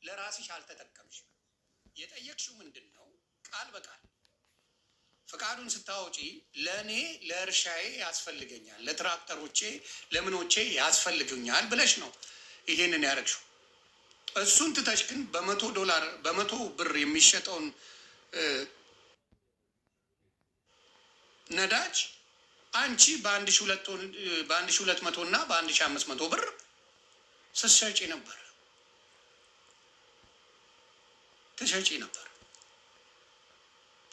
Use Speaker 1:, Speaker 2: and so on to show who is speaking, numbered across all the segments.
Speaker 1: ለራስሽ አልተጠቀምሽም። የጠየቅሽው ምንድን ነው? ቃል በቃል ፈቃዱን ስታወጪ ለእኔ ለእርሻዬ ያስፈልገኛል፣ ለትራክተሮቼ ለምኖቼ ያስፈልጉኛል ብለሽ ነው ይሄንን ያደረግሽው። እሱን ትተሽ ግን $100 $100 የሚሸጠውን ነዳጅ አንቺ በ1200 እና በ1500 ብር ስትሸጪ ነበር ትሸጪ ነበር።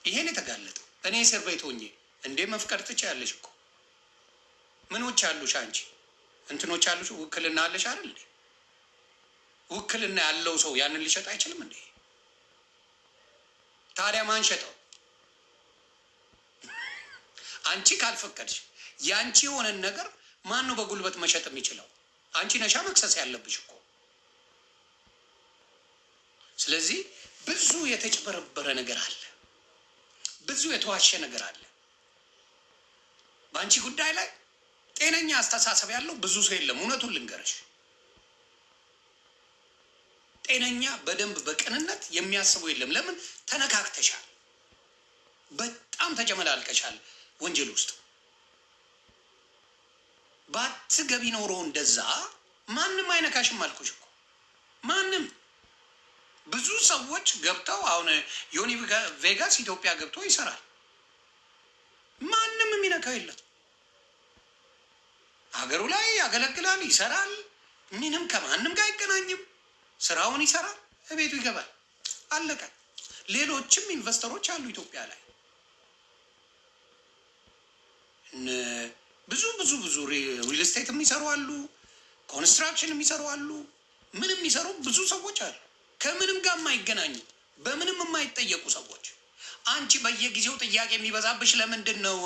Speaker 1: ይሄን የተጋለጠው እኔ እስር ቤት ሆኜ እንዴ መፍቀድ ትችያለሽ እኮ። ምኖች አሉሽ አንቺ እንትኖች አሉሽ፣ ውክልና አለሽ አይደል? ውክልና ያለው ሰው ያንን ሊሸጥ አይችልም እንዴ? ታዲያ ማን ሸጠው? አንቺ ካልፈቀድሽ ያንቺ የሆነን ነገር ማን ነው በጉልበት መሸጥ የሚችለው? አንቺ ነሻ መክሰስ ያለብሽ እኮ። ስለዚህ ብዙ የተጭበረበረ ነገር አለ፣ ብዙ የተዋሸ ነገር አለ በአንቺ ጉዳይ ላይ። ጤነኛ አስተሳሰብ ያለው ብዙ ሰው የለም። እውነቱን ልንገርሽ፣ ጤነኛ በደንብ በቅንነት የሚያስበው የለም። ለምን? ተነካክተሻል፣ በጣም ተጨመላልቀሻል ወንጀል ውስጥ። ባትገቢ ኖሮ እንደዛ ማንም አይነካሽም አልኩሽ እኮ። ማንም ብዙ ሰዎች ገብተው አሁን ዮኒ ቬጋስ ኢትዮጵያ ገብቶ ይሰራል። ማንም የሚነካው የለም። ሀገሩ ላይ ያገለግላል፣ ይሰራል። ምንም ከማንም ጋር አይገናኝም። ስራውን ይሰራል፣ ቤቱ ይገባል። አለቀ። ሌሎችም ኢንቨስተሮች አሉ ኢትዮጵያ ላይ ብዙ ሪል ስቴት የሚሰሩ አሉ፣ ኮንስትራክሽን የሚሰሩ አሉ፣ ምንም የሚሰሩ ብዙ ሰዎች አሉ። ከምንም ጋር የማይገናኙ በምንም የማይጠየቁ ሰዎች። አንቺ በየጊዜው ጥያቄ የሚበዛብሽ ለምንድን ነው?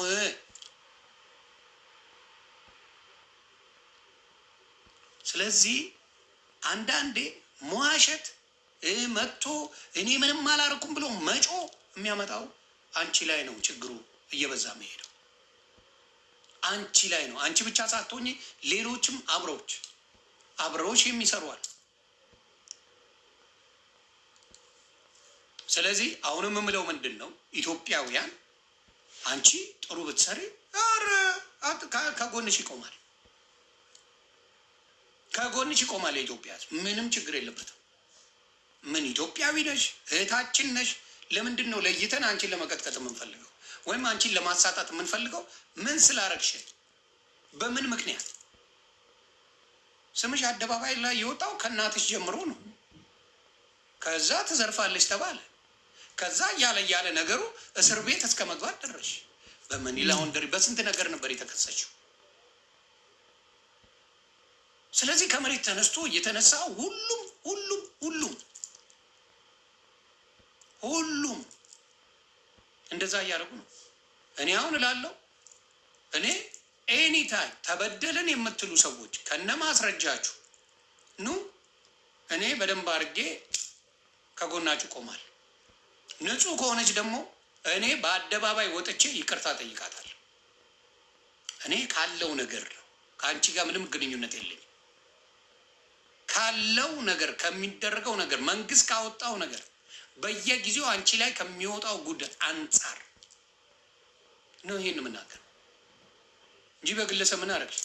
Speaker 1: ስለዚህ አንዳንዴ መዋሸት መጥቶ እኔ ምንም አላርኩም ብሎ መጮ የሚያመጣው አንቺ ላይ ነው። ችግሩ እየበዛ መሄደው አንቺ ላይ ነው። አንቺ ብቻ ሳትሆኚ ሌሎችም አብረውሽ የሚሰሩ አሉ። ስለዚህ አሁንም የምለው ምንድን ነው፣ ኢትዮጵያውያን አንቺ ጥሩ ብትሰሪ ከጎንሽ ይቆማል፣ ከጎንሽ ይቆማል። የኢትዮጵያ ምንም ችግር የለበትም። ምን ኢትዮጵያዊ ነሽ፣ እህታችን ነሽ። ለምንድን ነው ለይተን አንቺን ለመቀጥቀጥ የምንፈልገው ወይም አንቺን ለማሳጣት የምንፈልገው? ምን ስላረግሽ? በምን ምክንያት? ስምሽ አደባባይ ላይ የወጣው ከእናትሽ ጀምሮ ነው። ከዛ ትዘርፋለች ተባለ። ከዛ እያለ ነገሩ እስር ቤት እስከ መግባት ደረሽ። በመኒ ላውንደሪ በስንት ነገር ነበር የተከሰችው። ስለዚህ ከመሬት ተነስቶ እየተነሳ ሁሉም እንደዛ እያደረጉ ነው። እኔ አሁን እላለሁ፣ እኔ ኤኒታይም ተበደልን የምትሉ ሰዎች ከነ ማስረጃችሁ ኑ፣ እኔ በደንብ አድርጌ ከጎናችሁ ቆማል። ንጹህ ከሆነች ደግሞ እኔ በአደባባይ ወጥቼ ይቅርታ ጠይቃታለሁ። እኔ ካለው ነገር ነው፣ ከአንቺ ጋር ምንም ግንኙነት የለኝም። ካለው ነገር ከሚደረገው ነገር መንግስት ካወጣው ነገር በየጊዜው አንቺ ላይ ከሚወጣው ጉድ አንጻር ነው ይሄን የምናገር እንጂ በግለሰብ ምን አደረግሽ?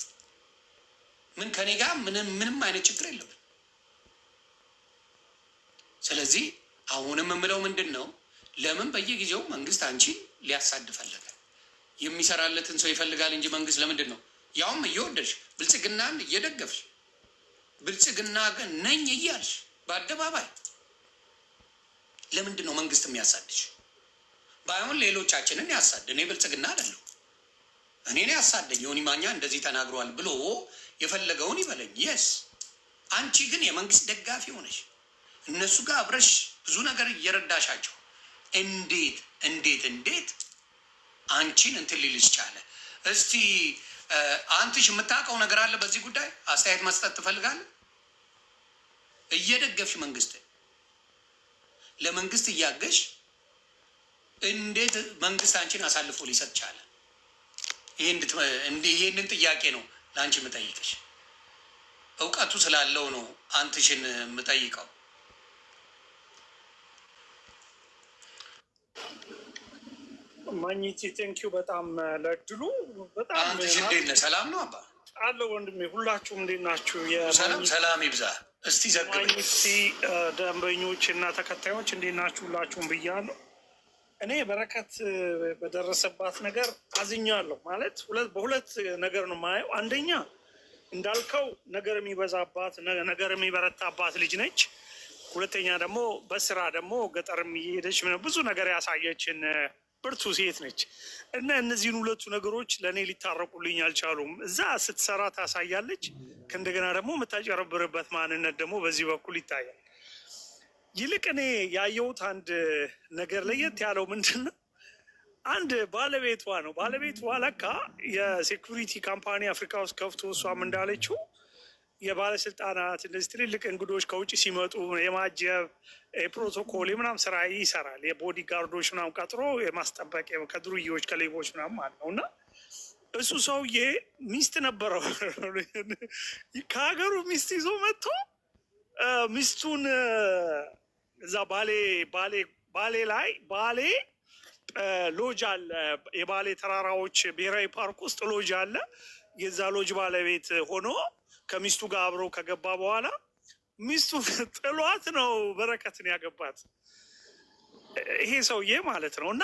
Speaker 1: ምን ከኔ ጋር ምንም አይነት ችግር የለብን። ስለዚህ አሁንም የምለው ምንድን ነው፣ ለምን በየጊዜው መንግስት አንቺ ሊያሳድ ፈለገ? የሚሰራለትን ሰው ይፈልጋል እንጂ መንግስት ለምንድን ነው ያውም እየወደድሽ ብልጽግናን እየደገፍሽ ብልጽግና ነኝ እያልሽ በአደባባይ ለምንድን ነው መንግስት የሚያሳድሽ? ባይሆን ሌሎቻችንን ያሳድ። እኔ ብልጽግና አይደለሁ፣ እኔን ያሳደኝ ዮኒ ማኛ እንደዚህ ተናግሯል ብሎ የፈለገውን ይበለኝ። የስ አንቺ ግን የመንግስት ደጋፊ ሆነሽ እነሱ ጋር አብረሽ ብዙ ነገር እየረዳሻቸው እንዴት አንቺን እንትን ሊልሽ ቻለ? እስቲ አንተሽ የምታውቀው ነገር አለ በዚህ ጉዳይ አስተያየት መስጠት ትፈልጋለህ? እየደገፍሽ መንግስት ለመንግስት እያገሽ እንዴት መንግስት አንቺን አሳልፎ ሊሰጥ ቻለ? ይሄንን ጥያቄ ነው ለአንቺ የምጠይቅሽ። እውቀቱ ስላለው ነው አንተሽን የምጠይቀው
Speaker 2: ማግኘቴ ቴንኪው በጣም ለድሉ በጣም
Speaker 1: እንዴት ነህ? ሰላም ነው አባ
Speaker 2: አለ ወንድሜ፣ ሁላችሁም እንዴት ናችሁ?
Speaker 1: ሰላም ይብዛ። እስቲ ዘግበኝ።
Speaker 2: ማግኘቴ ደንበኞች እና ተከታዮች እንዴት ናችሁ? ሁላችሁም ብያለሁ። እኔ በረከት በደረሰባት ነገር አዝኛለሁ። ማለት በሁለት ነገር ነው የማየው። አንደኛ እንዳልከው ነገር የሚበዛባት ነገር የሚበረታባት ልጅ ነች። ሁለተኛ ደግሞ በስራ ደግሞ ገጠርም እየሄደች ብዙ ነገር ያሳየችን ብርቱ ሴት ነች እና እነዚህን ሁለቱ ነገሮች ለእኔ ሊታረቁልኝ አልቻሉም። እዛ ስትሰራ ታሳያለች፣ ከእንደገና ደግሞ የምታጨረብርበት ማንነት ደግሞ በዚህ በኩል ይታያል። ይልቅ እኔ ያየሁት አንድ ነገር ለየት ያለው ምንድን ነው? አንድ ባለቤቷ ነው። ባለቤቷ ለካ የሴኩሪቲ ካምፓኒ አፍሪካ ውስጥ ከፍቶ እሷም እንዳለችው የባለስልጣናት እንደዚህ ትልልቅ እንግዶች ከውጭ ሲመጡ የማጀብ የፕሮቶኮል ምናምን ስራ ይሰራል። የቦዲ ጋርዶች ምናምን ቀጥሮ የማስጠበቅ ከዱርዬዎች ከሌቦች ምናምን ማለት ነው። እና እሱ ሰውዬ ሚስት ነበረው ከሀገሩ ሚስት ይዞ መጥቶ ሚስቱን እዛ ባሌ ላይ ሎጅ አለ፣ የባሌ ተራራዎች ብሔራዊ ፓርክ ውስጥ ሎጅ አለ። የዛ ሎጅ ባለቤት ሆኖ ከሚስቱ ጋር አብሮ ከገባ በኋላ ሚስቱ ጥሏት ነው በረከትን ያገባት ይሄ ሰውዬ ማለት ነው። እና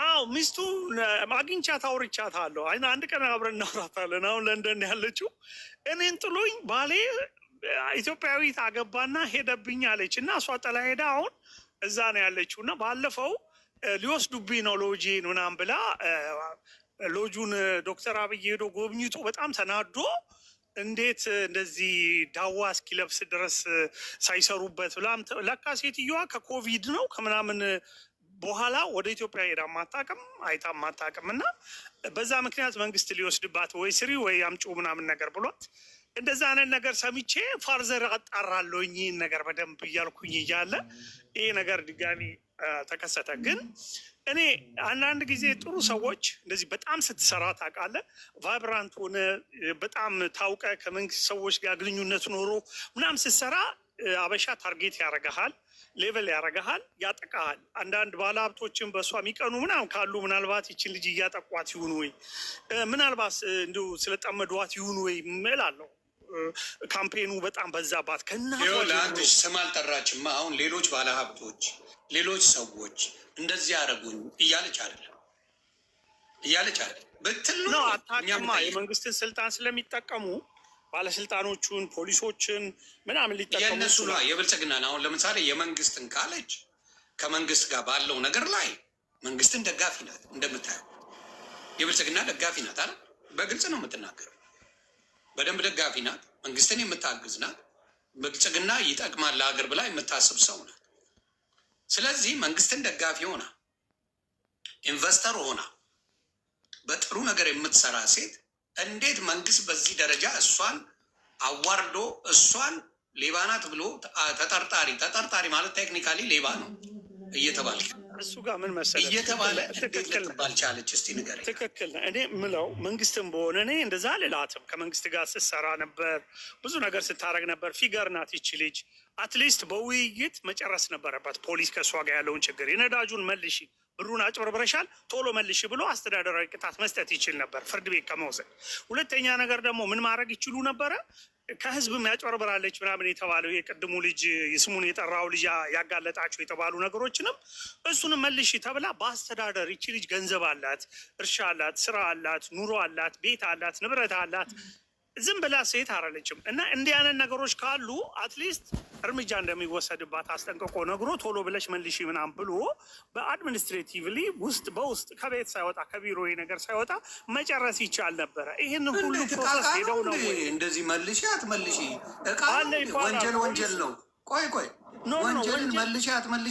Speaker 2: አዎ ሚስቱ አግኝቻት አውርቻታለሁ። አንድ ቀን አብረን እናውራታለን። አሁን ለንደን ያለችው እኔን ጥሎኝ ባሌ ኢትዮጵያዊት አገባና ሄደብኝ አለች እና እሷ ጥላ ሄዳ አሁን እዛ ነው ያለችው። እና ባለፈው ሊወስዱብኝ ነው ሎጂን ምናምን ብላ ሎጁን ዶክተር አብይ ሄዶ ጎብኝቶ በጣም ተናዶ እንዴት እንደዚህ ዳዋ እስኪለብስ ድረስ ሳይሰሩበት ብላም ለካ ሴትዮዋ ከኮቪድ ነው ከምናምን በኋላ ወደ ኢትዮጵያ ሄዳ ማታቅም አይታ ማታቅም እና በዛ ምክንያት መንግስት ሊወስድባት ወይ ስሪ ወይ አምጪ ምናምን ነገር ብሏት እንደዛ አይነት ነገር ሰምቼ ፋርዘር አጣራለሁኝ ነገር በደንብ እያልኩኝ እያለ ይሄ ነገር ድጋሚ ተከሰተ። ግን እኔ አንዳንድ ጊዜ ጥሩ ሰዎች እንደዚህ በጣም ስትሰራ ታውቃለህ፣ ቫይብራንት ሆነ በጣም ታውቀ ከመንግስት ሰዎች ጋር ግንኙነት ኖሮ ምናምን ስትሰራ አበሻ ታርጌት ያደርግሃል፣ ሌቨል ያደርግሃል፣ ያጠቃሃል። አንዳንድ ባለሀብቶችን በእሷ የሚቀኑ ምናምን ካሉ ምናልባት ይችን ልጅ እያጠቋት ይሁን ወይ ምናልባት እንዲሁ ስለጠመዷት ይሁን ወይ እላለሁ። ካምፔኑ በጣም በዛባት
Speaker 1: ለአንድ ስም አልጠራችማ። አሁን ሌሎች ባለሀብቶች ሌሎች ሰዎች እንደዚህ ያደረጉኝ እያለች አይደለም ብትል ነው
Speaker 2: አታውቅማ። የመንግስትን ስልጣን ስለሚጠቀሙ ባለስልጣኖቹን ፖሊሶችን ምናምን ሊጠቀሙ
Speaker 1: የእነሱ ነው የብልጽግናን። አሁን ለምሳሌ የመንግስትን ካለች ከመንግስት ጋር ባለው ነገር ላይ መንግስትን ደጋፊ ናት። እንደምታየው የብልጽግና ደጋፊ ናት አለ። በግልጽ ነው የምትናገረው። በደንብ ደጋፊ ናት። መንግስትን የምታግዝ ናት። ብልጽግና ይጠቅማል ለሀገር ብላ የምታስብ ሰው ናት። ስለዚህ መንግስትን ደጋፊ ሆና ኢንቨስተር ሆና በጥሩ ነገር የምትሰራ ሴት እንዴት መንግስት በዚህ ደረጃ እሷን አዋርዶ እሷን ሌባ ናት ብሎ ተጠርጣሪ ማለት ቴክኒካሊ ሌባ ነው እየተባለ
Speaker 2: እሱ ጋር ምን መሰለህ
Speaker 1: እየተባለ ትክክል ባልቻለች እስቲ ንገረኝ።
Speaker 2: ትክክል እኔ ምለው መንግስትም በሆነ እኔ እንደዛ ልላትም ከመንግስት ጋር ስትሰራ ነበር፣ ብዙ ነገር ስታደርግ ነበር። ፊገር ናት ይቺ ልጅ። አትሊስት በውይይት መጨረስ ነበረባት። ፖሊስ ከእሷ ጋር ያለውን ችግር የነዳጁን መልሺ፣ ብሩን አጭበርብረሻል ቶሎ መልሺ ብሎ አስተዳደራዊ ቅጣት መስጠት ይችል ነበር ፍርድ ቤት ከመውሰድ። ሁለተኛ ነገር ደግሞ ምን ማድረግ ይችሉ ነበረ? ከህዝብም ያጭበረብራለች ምናምን የተባለው የቅድሙ ልጅ ስሙን የጠራው ልጅ ያጋለጣቸው የተባሉ ነገሮችንም እሱንም መልሺ ተብላ በአስተዳደር ይቺ ልጅ ገንዘብ አላት፣ እርሻ አላት፣ ስራ አላት፣ ኑሮ አላት፣ ቤት አላት፣ ንብረት አላት። ዝም ብላ ሴት አረለችም። እና እንዲህ አይነት ነገሮች ካሉ አትሊስት እርምጃ እንደሚወሰድባት አስጠንቅቆ ነግሮ ቶሎ ብለሽ መልሺ ምናምን ብሎ በአድሚኒስትሬቲቭሊ በውስጥ ከቤት ሳይወጣ ከቢሮ ነገር ሳይወጣ መጨረስ ይቻል ነበረ። ይህን ሁሉ ፕሮሰስ ሄደው ነው
Speaker 1: እንደዚህ መልሺ አትመልሺ ወንጀል ነው። ቆይ ወንጀልን መልሺ አትመልሺ